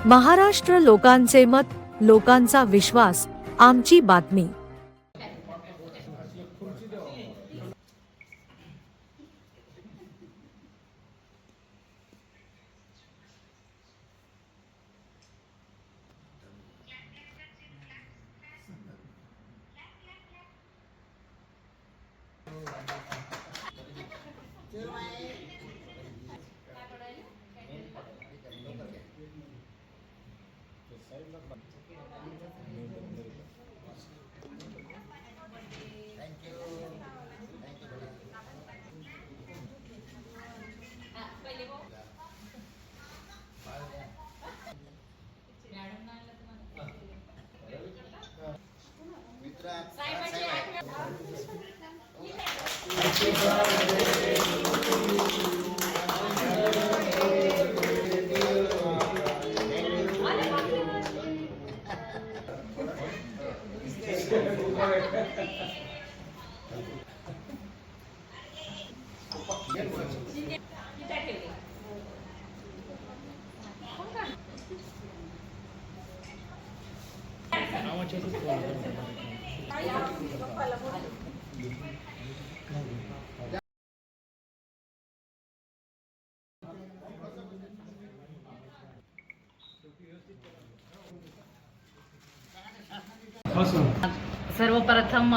महाराष्ट्र लोकांचे मत, लोकांचा विश्वास, आमची बातमी। सर्वप्रथम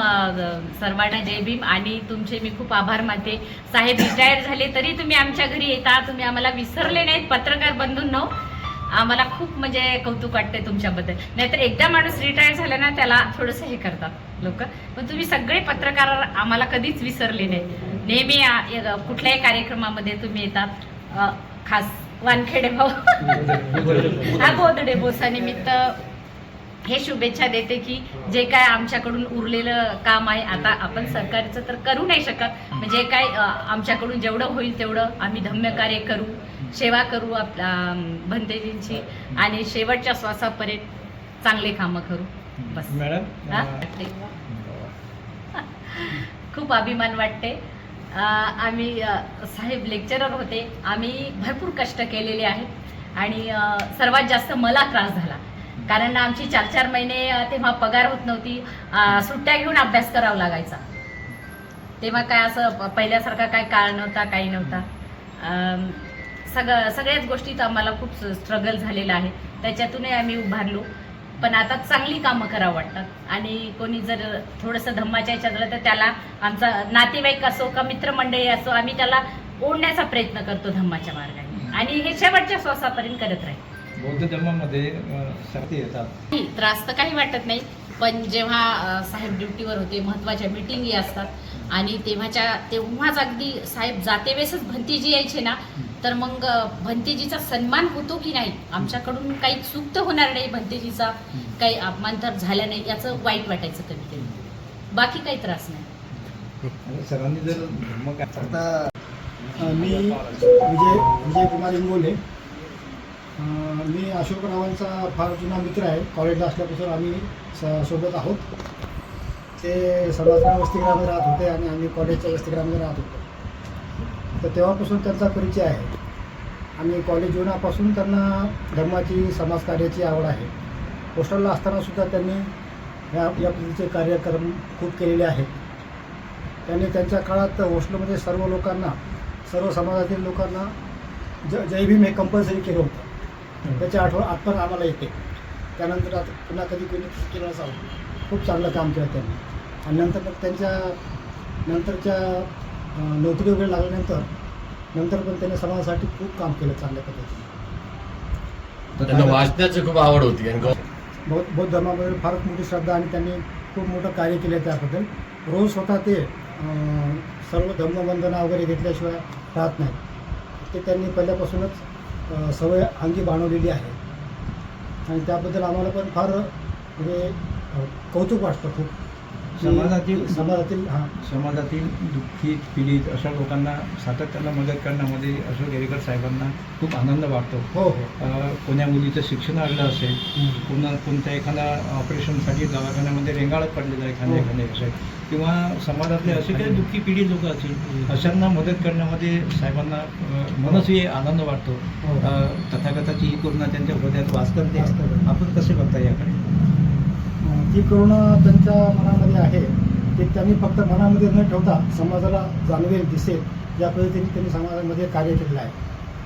सर्वांना जय भीम आणि तुमचे मी खूप आभार मानते। साहेब रिटायर झाले तरी तुम्ही आमच्या घरी येता, तुम्ही आम्हाला विसरले नाहीत। पत्रकार बंधूंनो, आम्हाला खूप म्हणजे कौतुक वाटते तुमच्याबद्दल। नाहीतर एकदा माणूस रिटायर झाला ना त्याला थोडंसं हे करतात लोक, पण तुम्ही सगळे पत्रकार आम्हाला कधीच विसरले नाही। नेहमी कुठल्याही कार्यक्रमामध्ये तुम्ही येतात। खास वानखेडे भाऊ हा बोधडे बोसानिमित्त हे शुभेच्छा देते की जे काय आमच्याकडून उरलेलं काम आहे, आता आपण सरकारचं तर करू नाही शकत, म्हणजे काय आमच्याकडून जेवढं होईल तेवढं आम्ही धम्य कार्य करू, सेवा करू आपल्या भंतेजींची आणि शेवटच्या श्वासापर्यंत चांगले कामं करू बस। मॅडम खूप अभिमान वाटते। आम्ही साहेब लेक्चरर होते, आम्ही भरपूर कष्ट केलेले आहेत आणि सर्वात जास्त मला त्रास झाला, कारण आमची 4-4 महिने तेव्हा पगार होत नव्हती, सुट्ट्या घेऊन अभ्यास करावा लागायचा। तेव्हा काय असं पहिल्यासारखा काय काळ नव्हता, काही नव्हता। सगळ्याच गोष्टीत आम्हाला खूप स्ट्रगल झालेला आहे, त्याच्यातूनही आम्ही उभारलो। पण आता चांगली कामं करावं वाटतात आणि कोणी जर थोडंसं धम्माच्या ह्याच्यात झालं तर त्याला आमचा नातेवाईक असो का मित्रमंडळी असो, आम्ही त्याला ओढण्याचा प्रयत्न करतो धम्माच्या मार्गाने आणि हे शेवटच्या श्वासापर्यंत करत राहील। बौद्ध धर्मामध्ये शक्ती येतात, त्रास तर काही वाटत नाही, पण जेव्हा साहेब ड्युटीवर होते, महत्त्वाच्या मिटिंगी असतात आणि तेव्हाच अगदी साहेब जाते वेळेसच भंतीजी यायचे ना, तर मग भंतेजीचा सन्मान होतो की नाही, आमच्याकडून काही चूक तर होणार नाही, भंतेजीचा काही अपमान तर झाला नाही याचं वाईट वाटायचं कधी कधी, बाकी काही त्रास नाही। सरांनी जर धर्म आता मी विजय कुमार इंगोले, मी अशोकरावांचा फार जुना मित्र आहे। कॉलेजला असल्यापासून आम्ही सोबत आहोत। ते सर्वांना वसतिगृहामध्ये राहत होते आणि आम्ही कॉलेजच्या वसतिगृहामध्ये राहत होतो, तर तेव्हापासून त्यांचा परिचय आहे आणि कॉलेज जीवनापासून त्यांना धर्माची समाजकार्याची आवड आहे। हॉस्टेलला असतानासुद्धा त्यांनी या पद्धतीचे कार्यक्रम खूप केलेले आहेत। त्यांनी त्यांच्या काळात हॉस्टेलमध्ये सर्व लोकांना, सर्व समाजातील लोकांना जय भीम हे कंपल्सरी केलं होतं, त्याची आठवण आम्हाला येते। त्यानंतर आता पुन्हा कधी केलं असावं, खूप चांगलं काम केलं त्यांनी आणि नंतर मग त्यांच्या नंतरच्या नोकरी वगैरे लागल्यानंतर पण त्यांनी समाजासाठी खूप काम केलं चांगल्या पद्धतीने। त्यांना वाचण्याची खूप आवड होती आणि बौद्ध धर्मामध्ये फारच मोठी श्रद्धा आणि त्यांनी खूप मोठं कार्य केलं। त्याबद्दल रोज स्वतः ते सर्व धर्मवंदना वगैरे घेतल्याशिवाय राहत नाही, ते त्यांनी पहिल्यापासूनच सवय अंगी बाणवलेली आहे आणि त्याबद्दल आम्हाला पण फार म्हणजे कौतुक वाटतं खूप। समाजातील हां समाजातील दुःखी पीडित अशा लोकांना सातत्यानं मदत करण्यामध्ये अशोक येळेकर साहेबांना खूप आनंद वाटतो. हो हो कोण्या मुलीचं शिक्षण लागलं असेल, कोणत्या एखाद्या ऑपरेशनसाठी दवाखान्यामध्ये रेंगाळत पडलेलं आहे एखाद्या असेल, किंवा समाजातले असे काही दुःखी पीडित लोक असतील, अशांना मदत करण्यामध्ये साहेबांना मनस्वी आनंद वाटतो. तथागताची ही करुणा त्यांच्या हृदयात वास करते. आपण कसे बघता याकडे? जी करुणा त्यांच्या मनामध्ये आहे ते त्यांनी फक्त मनामध्ये न ठेवता समाजाला जाणवेल दिसेल या पद्धतीने त्यांनी समाजामध्ये कार्य केलेलं आहे.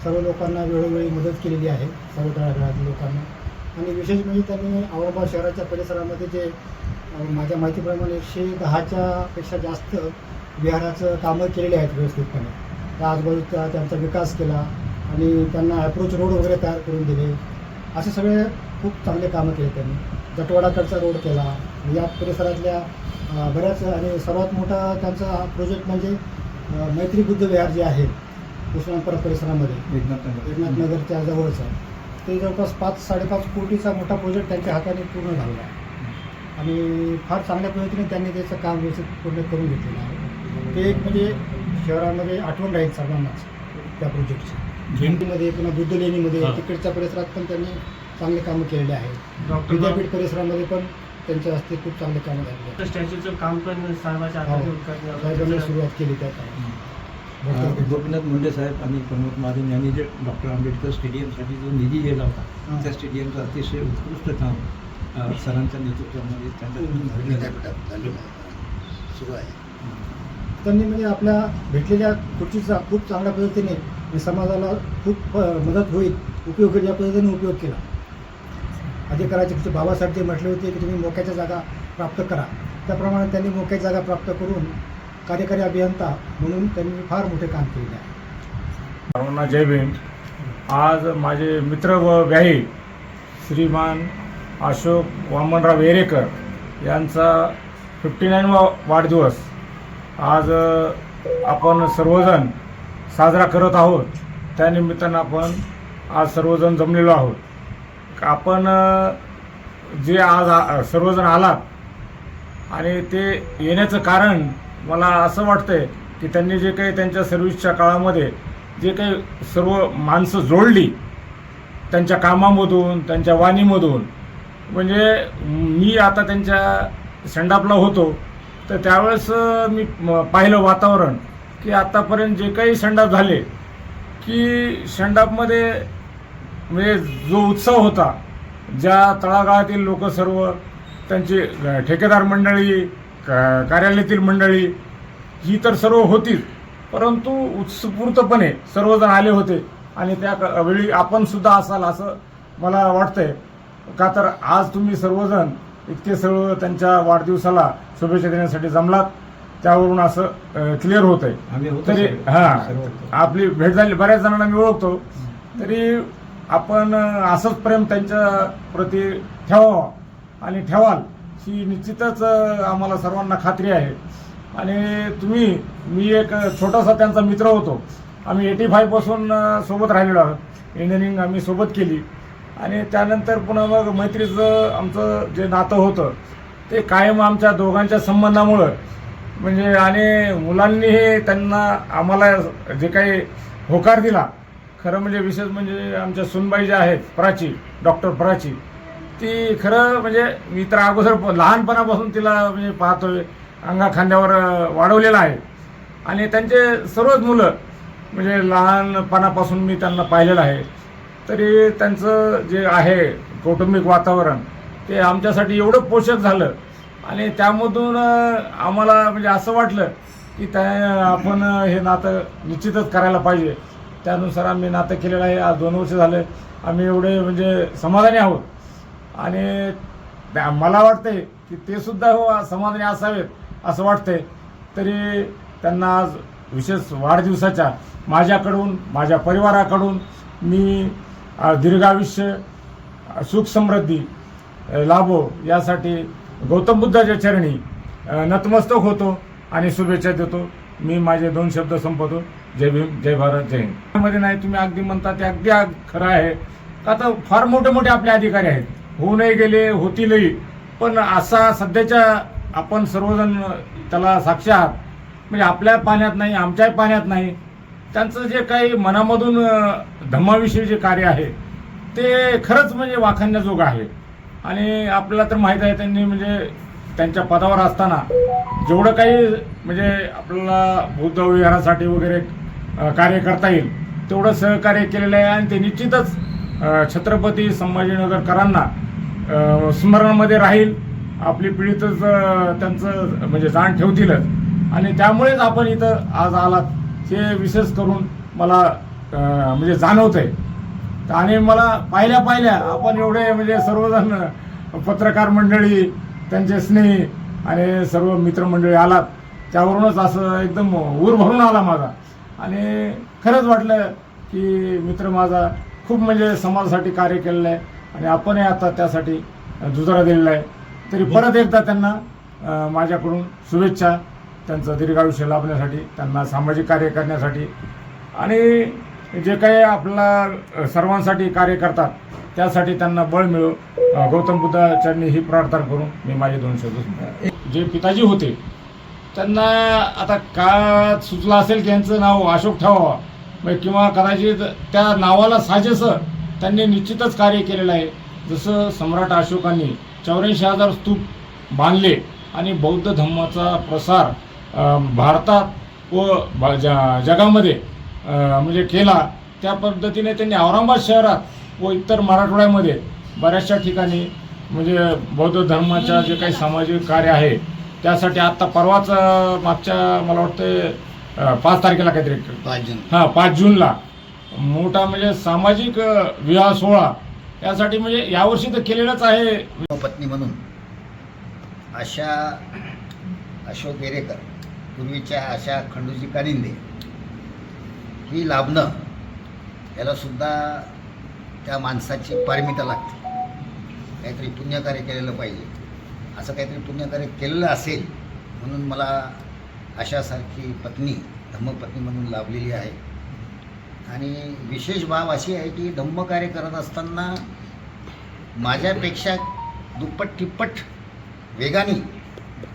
सर्व लोकांना वेळोवेळी मदत केलेली आहे, सर्व तळागाळातील लोकांना. आणि विशेष म्हणजे त्यांनी औरंगाबाद शहराच्या परिसरामध्ये जे माझ्या माहितीप्रमाणे 110च्या पेक्षा जास्त विहाराचं कामं केलेली आहेत व्यवस्थितपणे. त्या आजूबाजूचा त्यांचा विकास केला आणि त्यांना अप्रोच रोड वगैरे तयार करून दिले. असे सगळे खूप चांगले कामं केले त्यांनी. जटवाडाकडचा रोड केला. या परिसरातल्या बऱ्याच आणि सर्वात मोठा त्यांचा हा प्रोजेक्ट म्हणजे मैत्री बुद्ध विहार जे आहे उस्मानपुरा परिसरामध्ये एकनाथनगरच्या जवळचं, ते जवळपास 5-5.5 कोटीचा मोठा प्रोजेक्ट त्यांच्या हाताने पूर्ण झालेला आहे. आणि फार चांगल्या पद्धतीने त्यांनी त्याचं काम व्यवस्थित पूर्ण करून घेतलेलं आहे. ते एक म्हणजे शहरामध्ये आठवण राहील सर्वांनाच त्या प्रोजेक्टची. झेंडीमध्ये पुन्हा बुद्ध लेणीमध्ये तिकडच्या परिसरात पण त्यांनी चांगले कामं केलेले आहेत. विद्यापीठ परिसरामध्ये पण त्यांच्या हस्ते खूप चांगले कामं झालेले आहेत. स्टॅच्यूचं काम पण साहेबांच्या साहेबांनी सुरुवात केली त्या कामात. गोपीनाथ मुंडे साहेब आणि प्रमोद महाजन यांनी जे डॉक्टर आंबेडकर स्टेडियमसाठी जो निधी दिला होता, त्या स्टेडियमचं अतिशय उत्कृष्ट काम सरांच्या नेतृत्वामध्ये सुरू आहे. त्यांनी म्हणजे आपल्या भेटलेल्या खुर्चीचा खूप चांगल्या पद्धतीने समाजाला खूप मदत होईल, उपयोग होईल या पद्धतीने उपयोग केला. अधिकाराचे बाबासाहेब जे म्हटले होते की तुम्ही मोक्याच्या जागा प्राप्त करा, त्याप्रमाणे त्यांनी मोक्याची जागा प्राप्त करून कार्यकारी अभियंता म्हणून त्यांनी फार मोठे काम केलेले आहे. सर्वांना जय भीम. आज माझे मित्र व व्याही श्रीमान अशोक वामनराव येळेकर यांचा 59वा वाढदिवस आज आपण सर्वजण साजरा करत आहोत. त्यानिमित्तानं आपण आज सर्वजण जमलेलो आहोत. आपण जे आज सर्वजण आलात आणि ते येण्याचं कारण मला असं वाटतंय की त्यांनी जे काही त्यांच्या सर्व्हिसच्या काळामध्ये जे काही सर्व माणसं जोडली त्यांच्या कामामधून, त्यांच्या वाणीमधून. म्हणजे मी आता त्यांच्या सेंडऑफला होतो तर त्यावेळेस मी पाहिलं वातावरण की आत्तापर्यंत जे काही सेंडऑफ झाले की सेंडऑफमध्ये म्हणजे जो उत्सव होता, ज्या तळागाळातील लोक सर्व त्यांची ठेकेदार मंडळी, कार्यालयातील मंडळी ही तर सर्व होतीच, परंतु उत्स्फूर्तपणे सर्वजण आले होते. आणि त्या वेळी आपण सुद्धा असाल असं मला वाटतंय. का तर आज तुम्ही सर्वजण इतके सर्व त्यांच्या वाढदिवसाला शुभेच्छा देण्यासाठी जमलात, त्यावरून असं क्लिअर होत आहे. तरी आपली भेट झाली, बऱ्याच जणांना मी ओळखतो, तरी आपण असंच प्रेम त्यांच्या प्रती ठेवावं आणि ठेवाल ही निश्चितच आम्हाला सर्वांना खात्री आहे. आणि मी एक छोटासा त्यांचा मित्र होतो. आम्ही 85 पासून सोबत राहिलेलो आहोत. इंजिनिअरिंग आम्ही सोबत केली आणि त्यानंतर पुन्हा मग मैत्रीचं आमचं जे नातं होतं ते कायम आमच्या दोघांच्या संबंधामुळं म्हणजे. आणि मुलांनी हे त्यांना आम्हाला जे काही होकार दिला, खरं म्हणजे विशेष म्हणजे आमच्या सुनबाई ज्या आहेत प्राची, डॉक्टर प्राची, ती खरं म्हणजे मी तर अगोदर लहानपणापासून तिला म्हणजे पाहतोय, अंगा खांद्यावर वाढवलेला आहे. आणि त्यांचे सर्वच मुलं म्हणजे लहानपणापासून मी त्यांना पाहिलेलं आहे. तरी त्यांचं जे आहे कौटुंबिक वातावरण ते आमच्यासाठी एवढं पोषक झालं आणि त्यामधून आम्हाला म्हणजे असं वाटलं की आपण हे नातं निश्चितच करायला पाहिजे. त्यानुसार आम्ही नातं केलेलं आहे. आज 2 वर्ष झाले आम्ही एवढे म्हणजे समाधानी आहोत. आणि मला वाटतंय की ते सुद्धा समाधानी असावेत असं वाटतंय. तरी त्यांना आज विशेष वाढदिवसाच्या माझ्याकडून, माझ्या परिवाराकडून मी दीर्घायुष्य, सुख समृद्धी लाभो यासाठी गौतम बुद्धाच्या चरणी नतमस्तक होतो आणि शुभेच्छा देतो. मी माझे 2 शब्द संपवतो. जय भीम, जय भारत, जय हिंद. मध्ये नाही तुम्ही अगदी म्हणता ते अगदी खरं आहे. का तर फार मोठे मोठे आपले अधिकारी आहेत, होऊ नाही गेले, होतीलही, पण असा सध्याच्या आपण सर्वजण त्याला साक्षी आहात. म्हणजे आपल्या पाण्यात नाही, आमच्याही पाण्यात नाही, त्यांचं जे काही मनामधून धम्माविषयी जे कार्य आहे ते खरंच म्हणजे वाखाणण्याजोगं आहे. आणि आपल्याला तर माहीत आहे त्यांनी म्हणजे त्यांच्या पदावर असताना जेवढं काही म्हणजे आपल्याला बौद्ध विहारासाठी वगैरे कार्य करता येईल तेवढं सहकार्य केलेलं आहे. आणि ते निश्चितच छत्रपती संभाजीनगरकरांना स्मरणामध्ये राहील. आपली पिढीतच त्यांचं म्हणजे जाण ठेवतीलच. आणि त्यामुळेच आपण इथं आज आलात हे विशेष करून मला म्हणजे जाणवत आहे. आणि मला पाहिल्या आपण एवढे म्हणजे सर्वजण पत्रकार मंडळी, त्यांचे स्नेही आणि सर्व मित्रमंडळी आलात, त्यावरूनच असं एकदम ऊर भरून आला माझा. आणि खरंच वाटलं की मित्र माझा खूप म्हणजे समाजासाठी कार्य केलेलं आहे आणि आपणही आता त्यासाठी दुजरा दिलेला आहे. तरी परत एकदा त्यांना माझ्याकडून शुभेच्छा, त्यांचं दीर्घायुष्य लाभण्यासाठी, त्यांना सामाजिक कार्य करण्यासाठी आणि जे काही आपल्याला सर्वांसाठी कार्य करतात त्यासाठी त्यांना बळ मिळो. गौतम बुद्धाचरणी ही प्रार्थना करून मी माझे 2 शब्द. जे पिताजी होते त्यांना आता का सुचलं असेल की यांचं नाव अशोक ठेवावा किंवा कदाचित त्या नावाला साजेसं त्यांनी निश्चितच कार्य केलेलं आहे. जसं सम्राट अशोकांनी 84,000 स्तूप बांधले आणि बौद्ध धम्माचा प्रसार भारतात व जगामध्ये म्हणजे केला, त्या पद्धतीने त्यांनी औरंगाबाद शहरात व इतर मराठवाड्यामध्ये बऱ्याचशा ठिकाणी म्हणजे बौद्ध धर्माच्या जे काही सामाजिक कार्य आहे त्यासाठी आत्ता परवाच मागच्या मला वाटतं 5 तारखेला काहीतरी 5 जूनला मोठा म्हणजे सामाजिक विवाह सोहळा यासाठी म्हणजे यावर्षी तर केलेलंच आहे. पत्नी म्हणून अशा अशोक वेरेकर, पूर्वीच्या अशा खंडूजी कानिंदे ही लाभणं याला सुद्धा त्या माणसाची पारमिता लागते. काहीतरी पुण्यकार्य केलेलं पाहिजे. असं काहीतरी पुण्यकार्य केलेलं असेल म्हणून मला अशासारखी पत्नी धम्मपत्नी म्हणून लाभलेली आहे. आणि विशेष बाब अशी आहे की धम्मकार्य करत असताना माझ्यापेक्षा दुप्पट तिप्पट वेगाने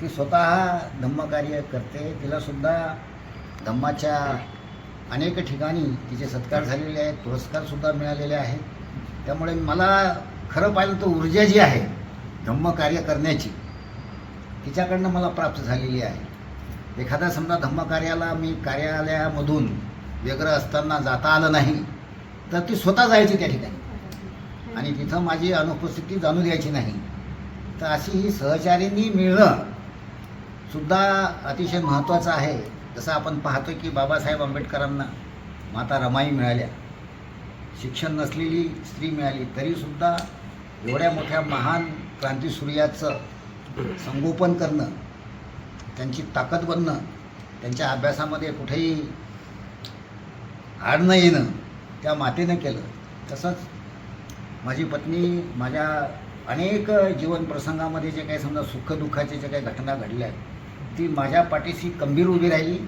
ती स्वतः धम्मकार्य करते. तिलासुद्धा धम्माच्या अनेक ठिकाणी तिचे सत्कार झालेले आहेत, पुरस्कारसुद्धा मिळालेले आहेत. त्यामुळे मला खरं पाहिलं तर ऊर्जा जी आहे धम्मकार्य करण्याची तिच्याकडनं मला प्राप्त झालेली आहे. एखाद्या समजा धम्मकार्याला मी कार्यालयामधून वेगळं असताना जाता आलं नाही तर ती स्वतः जायची त्या ठिकाणी आणि तिथं माझी अनुपस्थिती जाणू द्यायची नाही. तर अशी ही सहचारिणी मिळणं सुद्धा अतिशय महत्त्वाचं आहे. जसं आपण पाहतो की बाबासाहेब आंबेडकरांना माता रमाई मिळाल्या, शिक्षण नसलेली स्त्री मिळाली, तरीसुद्धा एवढ्या मोठ्या महान क्रांतीसूर्याचं संगोपन करणं, त्यांची ताकद बनणं, त्यांच्या अभ्यासामध्ये कुठेही आड न येणं त्या मातेनं केलं. तसंच माझी पत्नी माझ्या अनेक जीवन प्रसंगामध्ये जे काही समजा सुखदुःखाचे जे काही घटना घडल्या आहेत ती माझ्या पाठीशी खंबीर उभी राहिली.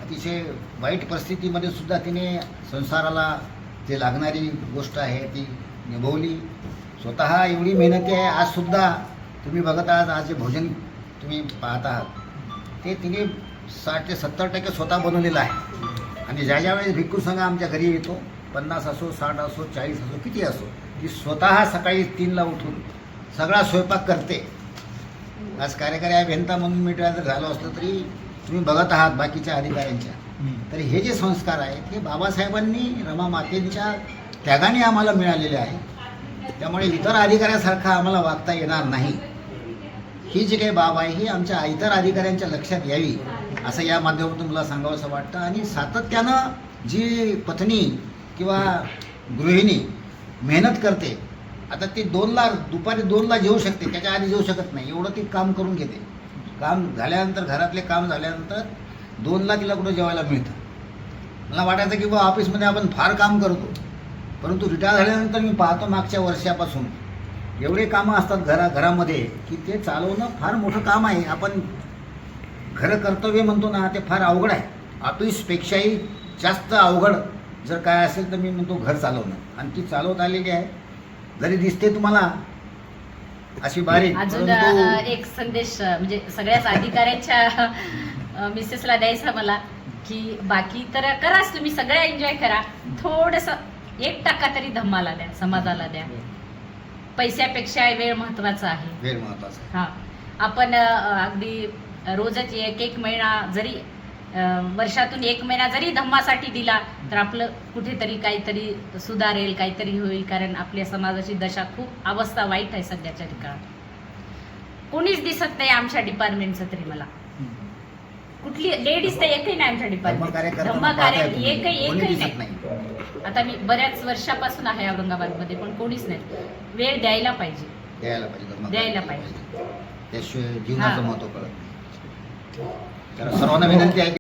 अतिशय वाईट परिस्थितीमध्ये सुद्धा तिने संसाराला जे लागणारी गोष्ट आहे ती निभवली. स्वतः एवढी मेहनती आहे. आजसुद्धा तुम्ही बघत आहात, आज जे भोजन तुम्ही पाहत आहात ते तिने 60 ते 70% स्वतः बनवलेलं आहे. आणि ज्या वेळेस भिक्खू संघ आमच्या घरी येतो, 50 असो, 60 असो, 40 असो, किती असो, ती स्वतः सकाळी 3ला उठून सगळा स्वयंपाक करते. आज कार्यकारी अभियंता म्हणून मी जर झालो असलो तरी तुम्ही बघत आहात बाकीच्या अधिकाऱ्यांच्या, तर हे जे संस्कार आहेत हे बाबासाहेबांनी रमा मातेंच्या त्यागाने आम्हाला मिळालेले आहे. त्यामुळे इतर अधिकाऱ्यासारखं आम्हाला वागता येणार नाही. ही जी काही बाब आहे ही आमच्या इतर अधिकाऱ्यांच्या लक्षात यावी असं या माध्यमातून मला सांगावंसं वाटतं. आणि सातत्यानं जी पत्नी किंवा गृहिणी मेहनत करते, आता ती 2ला दुपारी 2ला जेवू शकते, त्याच्या आधी जेवू शकत नाही, एवढं ती काम करून घेते. काम झाल्यानंतर, घरातले काम झाल्यानंतर 2ला तिला कुठं जेवायला मिळतं. मला वाटायचं की बा ऑफिसमध्ये आपण फार काम करतो, परंतु रिटायर झाल्यानंतर मी पाहतो मागच्या वर्षापासून एवढे कामं असतात घरामध्ये की ते चालवणं फार मोठं काम आहे. आपण घर कर्तव्य म्हणतो ना, ते फार अवघड आहे. ऑफिसपेक्षाही जास्त अवघड जर काय असेल तर मी म्हणतो घर चालवणं. आणि ती चालवत आलेली आहे. जरी दिसते तुम्हाला अशी बारीक अजून परंतु एक संदेश म्हणजे सगळ्याच अधिकाऱ्यांच्या मिसेसला द्यायचा मला की बाकी तर कराच तुम्ही सगळ्या एन्जॉय करा, थोडंसं 1% तरी धम्माला द्या, समाजाला द्या. पैशापेक्षा वेळ महत्वाचा आहे. वेळ महत्वाचा आहे. हा, आपण अगदी रोजच एक महिना जरी वर्षातून 1 महिना जरी धम्मासाठी दिला तर आपलं कुठेतरी काहीतरी सुधारेल, काहीतरी होईल. कारण आपल्या समाजाची दशा खूप अवस्था वाईट आहे सध्याच्या ठिकाणी. कोणीच दिसत नाही आमच्या डिपार्टमेंटचं तरी मला. कुठली लेडीज तर एकही नाही आमच्या डिपार्टमेंट. धम्मा कार्य एकही दिसत नाही. नाही. आता मी बऱ्याच वर्षापासून आहे औरंगाबादमध्ये, पण कोणीच नाही. वेळ द्यायला पाहिजे. द्यायला पाहिजे. द्यायला पाहिजे. त्याशिवाय जीवनाचं हा. महत्व कळत नाही. तर सर्वांना विनंती आहे